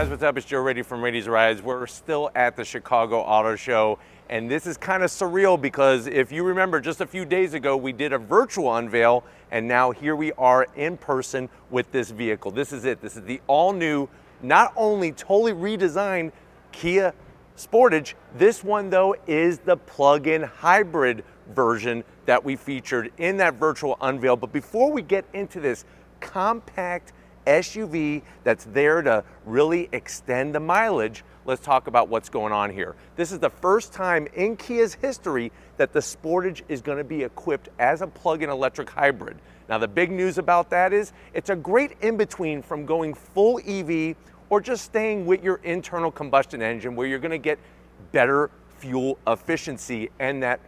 guys, what's up? It's Joe Raiti from Raiti's Rides. We're still at the Chicago Auto Show, and this is kind of surreal because if you remember, just a few days ago, we did a virtual unveil, and now here we are in person with this vehicle. This is it. This is the all-new, not only totally redesigned Kia Sportage, this one, though, is the plug-in hybrid version that we featured in that virtual unveil. But before we get into this compact SUV that's there to really extend the mileage, let's talk about what's going on here. This is the first time in Kia's history that the Sportage is going to be equipped as a plug-in electric hybrid. Now, the big news about that is it's a great in-between from going full EV or just staying with your internal combustion engine, where you're going to get better fuel efficiency and that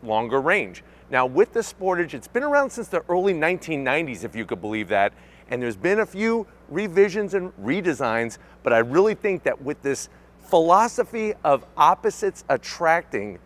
longer range. Now, with the Sportage, it's been around since the early 1990s, if you could believe that. And there's been a few revisions and redesigns, but I really think that with this philosophy of opposites attracting,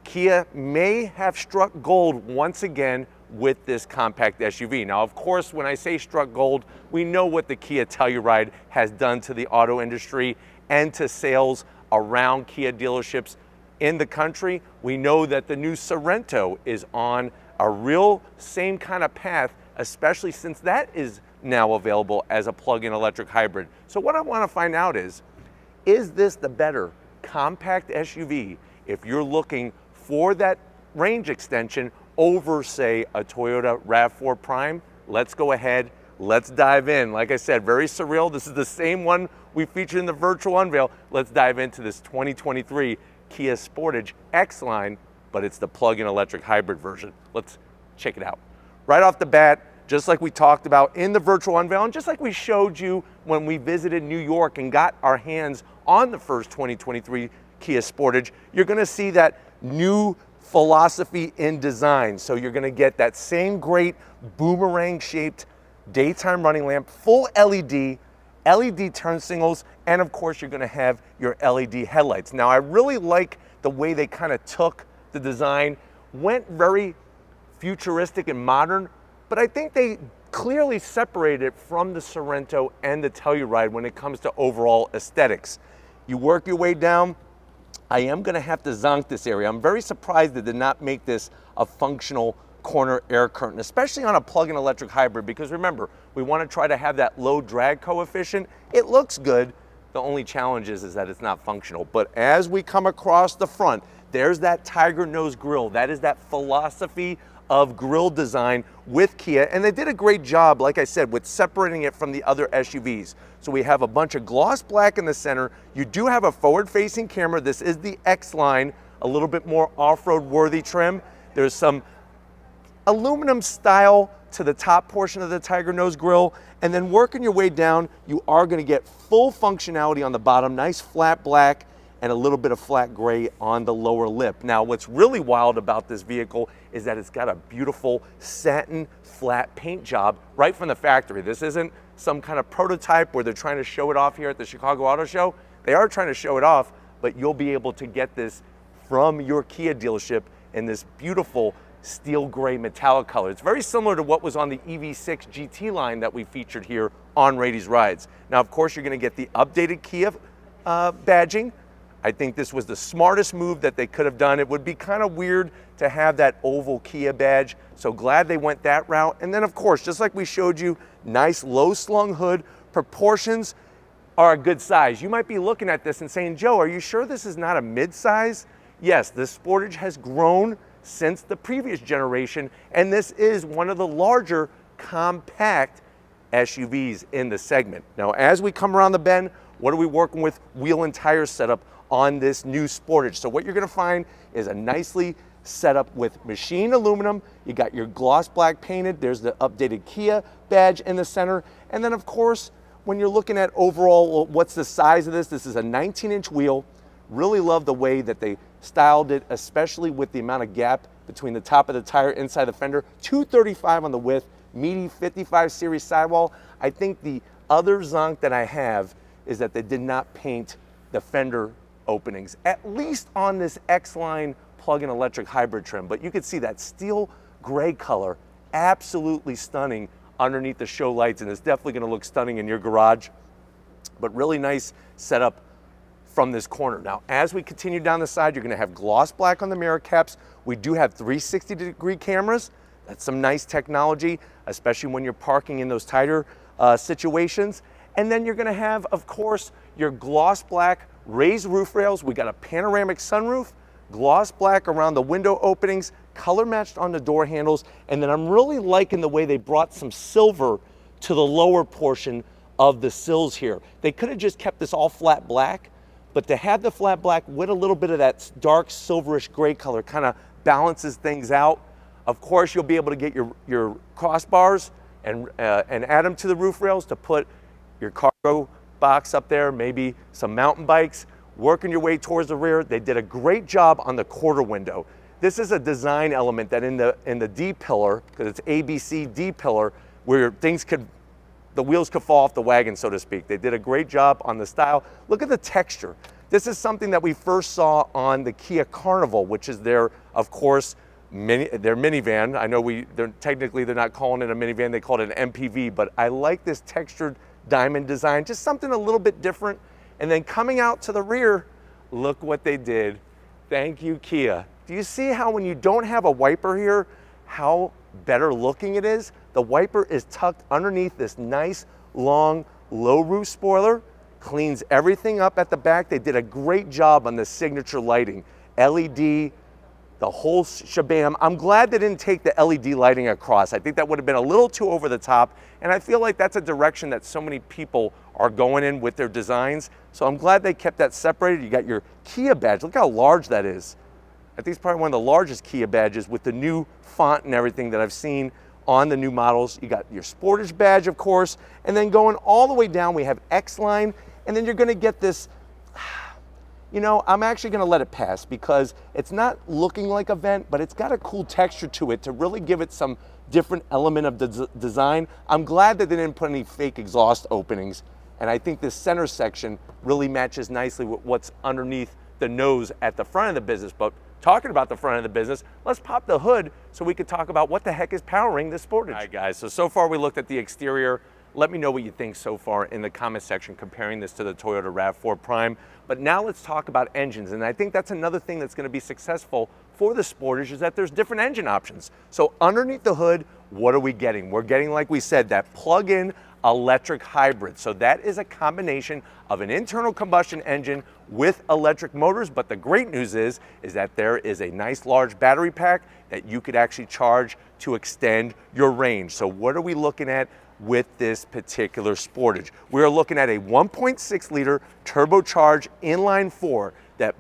Kia may have struck gold once again with this compact SUV. Now, of course, when I say struck gold, we know what the Kia Telluride has done to the auto industry and to sales around Kia dealerships in the country. We know that the new Sorento is on a real same kind of path, especially since that is now available as a plug-in electric hybrid. So what I want to find out is this the better compact SUV if you're looking for that range extension over, say, a Toyota RAV4 Prime? Let's go ahead, let's dive in. Like I said, very surreal. This is the same one we featured in the virtual unveil. Let's dive into this 2023 Kia Sportage X-Line, but it's the plug-in electric hybrid version. Let's check it out. Right off the bat, just like we talked about in the virtual unveil, and just like we showed you when we visited New York and got our hands on the first 2023 Kia Sportage, you're gonna see that new philosophy in design. So you're gonna get that same great boomerang-shaped daytime running lamp, full LED turn signals, and of course you're gonna have your LED headlights. Now, I really like the way they kind of took the design, went very futuristic and modern, but I think they clearly separated it from the Sorento and the Telluride when it comes to overall aesthetics. You work your way down, I am gonna have to zonk this area. I'm very surprised they did not make this a functional corner air curtain, especially on a plug-in electric hybrid, because remember, we wanna try to have that low drag coefficient. It looks good. The only challenge is that it's not functional. But as we come across the front, there's that tiger nose grille. That is that philosophy of grille design with Kia, and they did a great job, like I said, with separating it from the other SUVs. So we have a bunch of gloss black in the center. You do have a forward-facing camera. This is the X-Line, a little bit more off-road worthy trim. There's some aluminum style to the top portion of the tiger nose grille, and then working your way down, you are going to get full functionality on the bottom, nice flat black and a little bit of flat gray on the lower lip. Now, what's really wild about this vehicle is that it's got a beautiful satin flat paint job right from the factory. This isn't some kind of prototype where they're trying to show it off here at the Chicago Auto Show. They are trying to show it off, but you'll be able to get this from your Kia dealership in this beautiful steel gray metallic color. It's very similar to what was on the EV6 GT line that we featured here on Raiti's Rides. Now, of course, you're gonna get the updated Kia badging. I think this was the smartest move that they could have done. It would be kind of weird to have that oval Kia badge, so glad they went that route. And then, of course, just like we showed you, nice low slung hood. Proportions are a good size. You might be looking at this and saying, Joe, are you sure this is not a mid-size? Yes, the Sportage has grown since the previous generation, and this is one of the larger compact SUVs in the segment. Now, as we come around the bend, what are we working with? Wheel and tire setup on this new Sportage. So what you're gonna find is a nicely set up with machined aluminum. You got your gloss black painted. There's the updated Kia badge in the center. And then, of course, when you're looking at overall, what's the size of this? This is a 19-inch wheel. Really love the way that they styled it, especially with the amount of gap between the top of the tire inside the fender. 235 on the width, meaty 55 series sidewall. I think the other zonk that I have is that they did not paint the fender openings, at least on this X-Line plug-in electric hybrid trim. But you can see that steel gray color, absolutely stunning underneath the show lights, and it's definitely going to look stunning in your garage. but really nice setup from this corner. Now, as we continue down the side, you're gonna have gloss black on the mirror caps. We do have 360-degree cameras. That's some nice technology, especially when you're parking in those tighter situations. And then you're gonna have, of course, your gloss black raised roof rails. We got a panoramic sunroof, gloss black around the window openings, color matched on the door handles. And then I'm really liking the way they brought some silver to the lower portion of the sills here. They could have just kept this all flat black, but to have the flat black with a little bit of that dark silverish gray color kind of balances things out. Of course, you'll be able to get your crossbars and add them to the roof rails to put your cargo box up there, maybe some mountain bikes, working your way towards the rear. They did a great job on the quarter window. This is a design element that in the D pillar, because it's ABC D pillar, where the wheels could fall off the wagon, so to speak. They did a great job on the style. Look at the texture. This is something that we first saw on the Kia Carnival, which is their, of course, their minivan. I know technically they're not calling it a minivan, they call it an MPV, but I like this textured diamond design, just something a little bit different. And then coming out to the rear, look what they did. Thank you, Kia. Do you see how when you don't have a wiper here, how better looking it is? The wiper is tucked underneath this nice, long, low roof spoiler, cleans everything up at the back. They did a great job on the signature lighting, LED, the whole shabam. I'm glad they didn't take the LED lighting across. I think that would have been a little too over the top, and I feel like that's a direction that so many people are going in with their designs. So I'm glad they kept that separated. You got your Kia badge. Look how large that is. I think it's probably one of the largest Kia badges with the new font and everything that I've seen on the new models. You got your Sportage badge, of course, and then going all the way down, we have X-Line, and then you're gonna get this, you know, I'm actually gonna let it pass because it's not looking like a vent, but it's got a cool texture to it to really give it some different element of the design. I'm glad that they didn't put any fake exhaust openings, and I think this center section really matches nicely with what's underneath the nose at the front of the business. But talking about the front of the business, let's pop the hood so we could talk about what the heck is powering this Sportage. All right, guys, so far we looked at the exterior. Let me know what you think so far in the comment section comparing this to the Toyota RAV4 Prime. But now let's talk about engines, and I think that's another thing that's going to be successful for the Sportage is that there's different engine options. So underneath the hood, what are we getting? We're getting, like we said, that plug-in electric hybrid. So that is a combination of an internal combustion engine with electric motors, but the great news is that there is a nice large battery pack that you could actually charge to extend your range. So what are we looking at with this particular Sportage? We're looking at a 1.6 liter turbocharged inline four that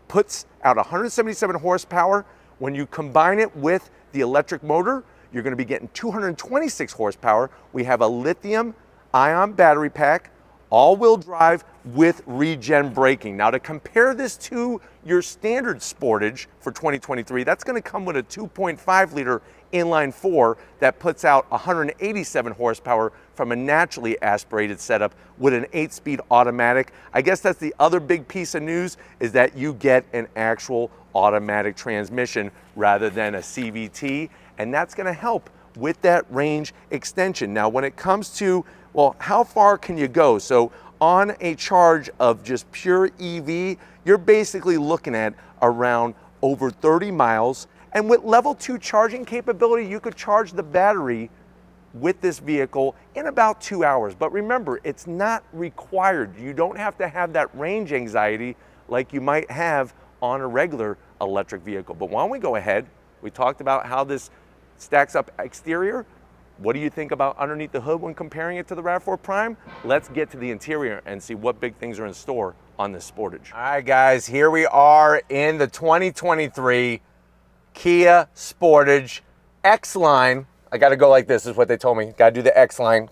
puts out 177 horsepower. When you combine it with the electric motor, you're going to be getting 226 horsepower. We have a lithium ion battery pack, all-wheel drive with regen braking. Now to compare this to your standard Sportage for 2023, that's going to come with a 2.5 liter inline four that puts out 187 horsepower from a naturally aspirated setup with an 8-speed automatic. I guess that's the other big piece of news is that you get an actual automatic transmission rather than a CVT, and that's going to help with that range extension. Now when it comes to, well, how far can you go? So on a charge of just pure EV, you're basically looking at around over 30 miles. And with level 2 charging capability, you could charge the battery with this vehicle in about 2 hours. But remember, it's not required. You don't have to have that range anxiety like you might have on a regular electric vehicle. But why don't we go ahead? We talked about how this stacks up exterior. What do you think about underneath the hood when comparing it to the RAV4 Prime? Let's get to the interior and see what big things are in store on this Sportage. All right, guys, here we are in the 2023 Kia Sportage X-Line. I got to go like this is what they told me. Got to do the X-Line.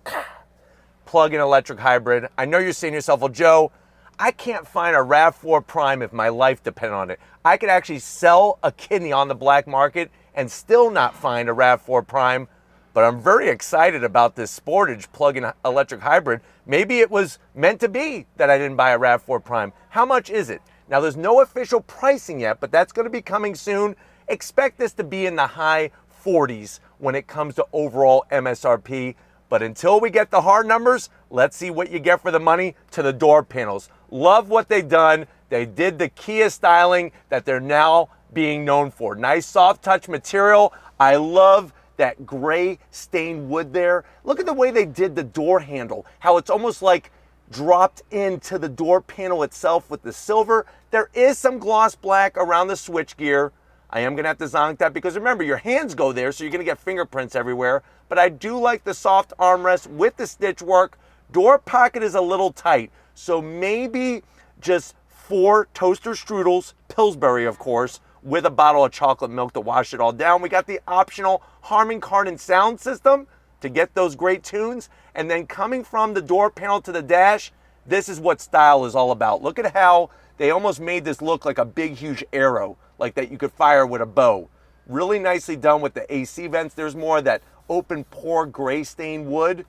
Plug-in electric hybrid. I know you're saying to yourself, well, Joe, I can't find a RAV4 Prime if my life depended on it. I could actually sell a kidney on the black market and still not find a RAV4 Prime, but I'm very excited about this Sportage plug-in electric hybrid. Maybe it was meant to be that I didn't buy a RAV4 Prime. How much is it? Now, there's no official pricing yet, but that's going to be coming soon. Expect this to be in the high 40s when it comes to overall MSRP. But until we get the hard numbers, let's see what you get for the money to the door panels. Love what they've done. They did the Kia styling that they're now being known for. Nice soft touch material. I love that gray stained wood there. Look at the way they did the door handle, how it's almost like dropped into the door panel itself with the silver. There is some gloss black around the switchgear. I am gonna have to zonk that because remember, your hands go there, so you're gonna get fingerprints everywhere. But I do like the soft armrest with the stitch work. Door pocket is a little tight, so maybe just 4 toaster strudels, Pillsbury of course, with a bottle of chocolate milk to wash it all down. We got the optional Harman Kardon sound system to get those great tunes. And then coming from the door panel to the dash, this is what style is all about. Look at how they almost made this look like a big, huge arrow, like that you could fire with a bow. Really nicely done with the AC vents. There's more of that open pore gray stained wood,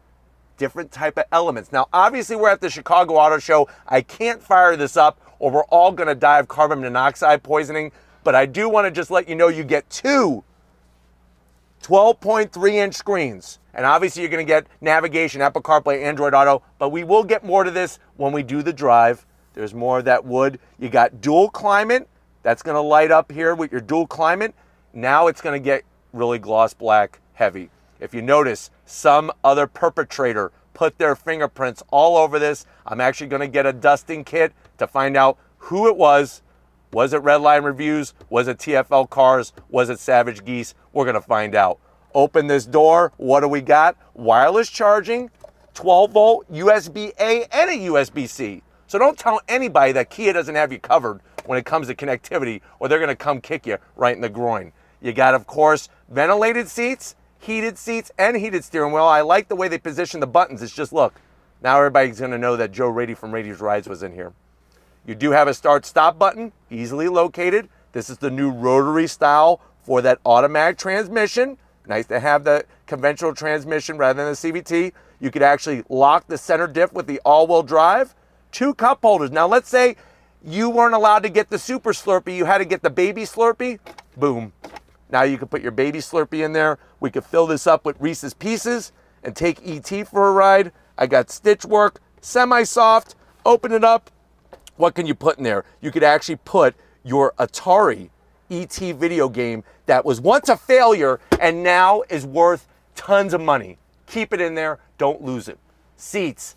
different type of elements. Now, obviously we're at the Chicago Auto Show. I can't fire this up or we're all gonna die of carbon monoxide poisoning, but I do wanna just let you know you get 2 12.3-inch screens. And obviously you're gonna get navigation, Apple CarPlay, Android Auto, but we will get more to this when we do the drive. There's more of that wood. You got dual climate. That's gonna light up here with your dual climate. Now it's gonna get really gloss black heavy. If you notice, some other perpetrator put their fingerprints all over this. I'm actually gonna get a dusting kit to find out who it was. Was it Redline Reviews? Was it TFL Cars? Was it Savage Geese? We're gonna find out. Open this door, what do we got? Wireless charging, 12 volt USB-A and a USB-C. So don't tell anybody that Kia doesn't have you covered when it comes to connectivity, or they're gonna come kick you right in the groin. You got, of course, ventilated seats, and heated steering wheel. I like the way they position the buttons. It's just, look, now everybody's gonna know that Joe Raiti from Raiti's Rides was in here. You do have a start-stop button, easily located. This is the new rotary style for that automatic transmission. Nice to have the conventional transmission rather than the CVT. You could actually lock the center diff with the all-wheel drive. 2 cup holders. Now let's say you weren't allowed to get the Super Slurpee, you had to get the Baby Slurpee. Boom. Now you can put your Baby Slurpee in there. We could fill this up with Reese's Pieces and take ET for a ride. I got stitch work, semi-soft. Open it up. What can you put in there? You could actually put your Atari ET video game that was once a failure and now is worth tons of money. Keep it in there, don't lose it. Seats,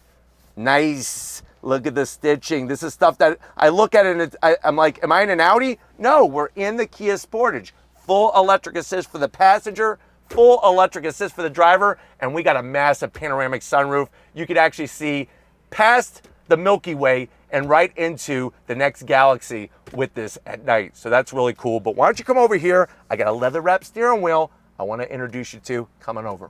nice. Look at the stitching. This is stuff that I look at it and I'm like, am I in an Audi? No, we're in the Kia Sportage. Full electric assist for the passenger, full electric assist for the driver, and we got a massive panoramic sunroof. You could actually see past the Milky Way and right into the next galaxy with this at night. So that's really cool. But why don't you come over here? I got a leather wrap steering wheel I want to introduce you to. Come on over.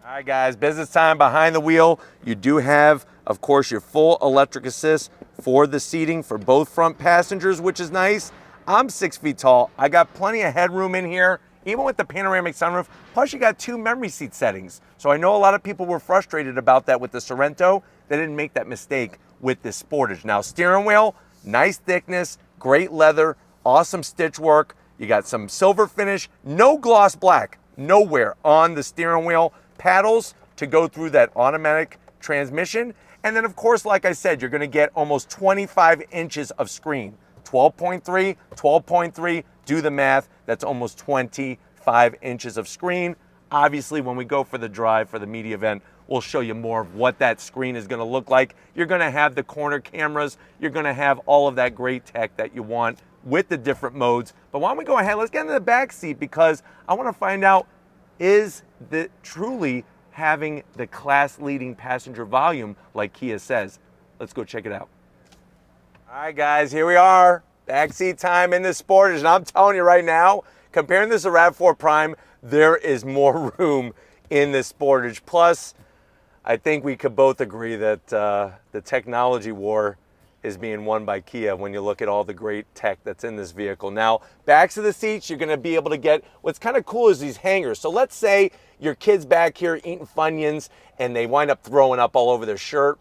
All right, guys, business time behind the wheel. You do have, of course, your full electric assist for the seating for both front passengers, which is nice. I'm 6 feet tall. I got plenty of headroom in here, even with the panoramic sunroof. Plus, you got 2 memory seat settings. So I know a lot of people were frustrated about that with the Sorento. They didn't make that mistake with this Sportage. Now, steering wheel, nice thickness, great leather, awesome stitch work. You got some silver finish, no gloss black, nowhere on the steering wheel. Paddles to go through that automatic transmission. And then, of course, like I said, you're gonna get almost 25 inches of screen. 12.3, 12.3, do the math, that's almost 25 inches of screen. Obviously, when we go for the drive for the media event, we'll show you more of what that screen is gonna look like. You're gonna have the corner cameras, you're gonna have all of that great tech that you want with the different modes. But why don't we go ahead, let's get into the back seat, because I wanna find out, is the truly having the class-leading passenger volume like Kia says? Let's go check it out. All right, guys, here we are. Backseat time in this Sportage, and I'm telling you right now, comparing this to RAV4 Prime, there is more room in this Sportage. Plus, I think we could both agree that the technology war is being won by Kia when you look at all the great tech that's in this vehicle. Now, backs of the seats, you're gonna be able to get, what's kind of cool is these hangers. So let's say your kid's back here eating Funyuns and they wind up throwing up all over their shirt.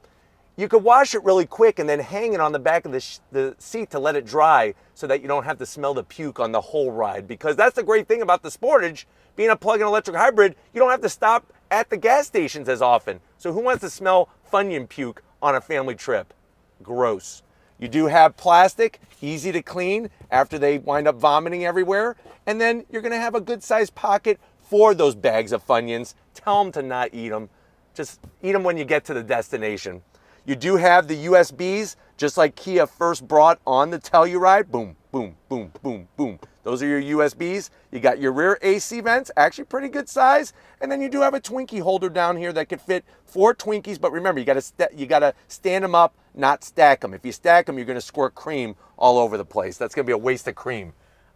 You could wash it really quick and then hang it on the back of the seat to let it dry so that you don't have to smell the puke on the whole ride. Because that's the great thing about the Sportage, being a plug-in electric hybrid, you don't have to stop at the gas stations as often. So who wants to smell Funyun puke on a family trip? Gross. You do have plastic, easy to clean after they wind up vomiting everywhere. And then you're gonna have a good sized pocket for those bags of Funyuns. Tell them to not eat them. Just eat them when you get to the destination. You do have the USBs, just like Kia first brought on the Telluride. Boom, boom, boom, boom, boom. Those are your USBs. You got your rear AC vents, actually pretty good size. And then you do have a Twinkie holder down here that could fit 4 Twinkies. But remember, you gotta stand them up, not stack them. If you stack them, you're gonna squirt cream all over the place. That's gonna be a waste of cream.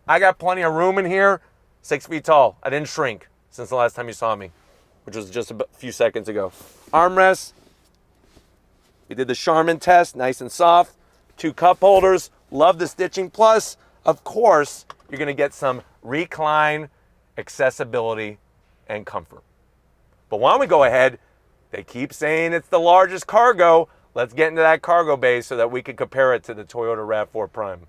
I got plenty of room in here. 6 feet tall. I didn't shrink since the last time you saw me, which was just a few seconds ago. Armrests. We did the Charmin test, nice and soft. 2 cup holders, love the stitching. Plus, of course, you're gonna get some recline, accessibility, and comfort. But why don't we go ahead? They keep saying it's the largest cargo. Let's get into that cargo bay so that we can compare it to the Toyota RAV4 Prime.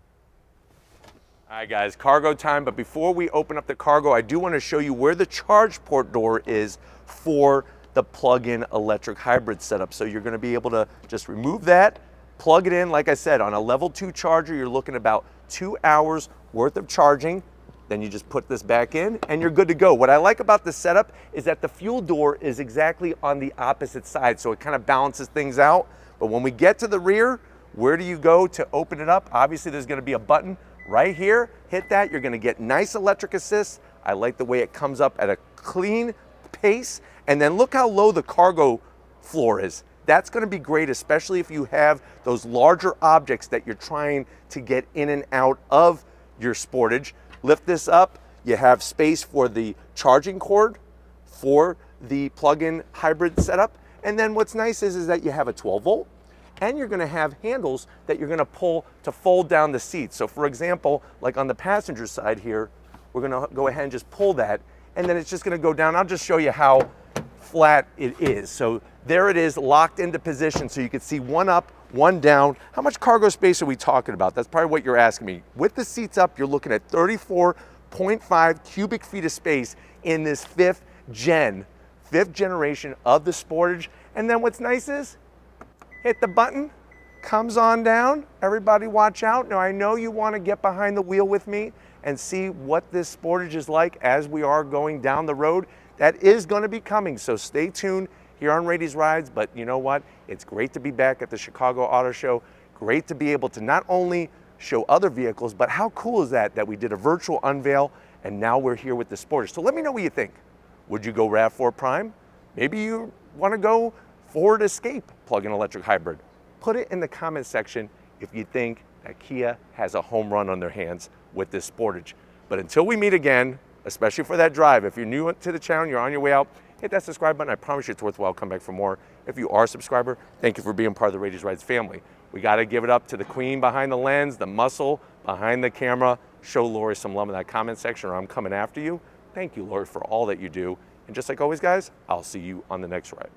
All right, guys, cargo time. But before we open up the cargo, I do want to show you where the charge port door is for the plug-in electric hybrid setup. So you're going to be able to just remove that, plug it in. Like I said, on a level 2 charger, you're looking about 2 hours worth of charging. Then you just put this back in and you're good to go. What I like about this setup is that the fuel door is exactly on the opposite side, so it kind of balances things out. But when we get to the rear, where do you go to open it up? Obviously, there's going to be a button right here. Hit that. You're going to get nice electric assist. I like the way it comes up at a clean pace. And then look how low the cargo floor is. That's going to be great, especially if you have those larger objects that you're trying to get in and out of your Sportage. Lift this up. You have space for the charging cord for the plug-in hybrid setup. And then what's nice is that you have a 12 volt and you're going to have handles that you're going to pull to fold down the seats. So for example, like on the passenger side here, we're going to go ahead and just pull that and then it's just going to go down. I'll just show you how flat it is. So there it is, locked into position, so you can see one up, one down. How much cargo space are we talking about? That's probably what you're asking me. With the seats up, you're looking at 34.5 cubic feet of space in this fifth generation of the Sportage. And then what's nice is, hit the button, comes on down. Everybody watch out. Now I know you want to get behind the wheel with me and see what this Sportage is like as we are going down the road. That is going to be coming, so stay tuned here on Raiti's Rides. But you know what? It's great to be back at the Chicago Auto Show. Great to be able to not only show other vehicles, but how cool is that we did a virtual unveil and now we're here with the Sportage. So let me know what you think. Would you go RAV4 Prime? Maybe you want to go Ford Escape plug-in electric hybrid. Put it in the comment section if you think that Kia has a home run on their hands with this Sportage. But until we meet again, especially for that drive, if you're new to the channel, you're on your way out, hit that subscribe button. I promise you it's worthwhile. Come back for more. If you are a subscriber, thank you for being part of the Raiti's Rides family. We got to give it up to the queen behind the lens, the muscle behind the camera. Show Lori some love in that comment section or I'm coming after you. Thank you, Lori, for all that you do. And just like always, guys, I'll see you on the next ride.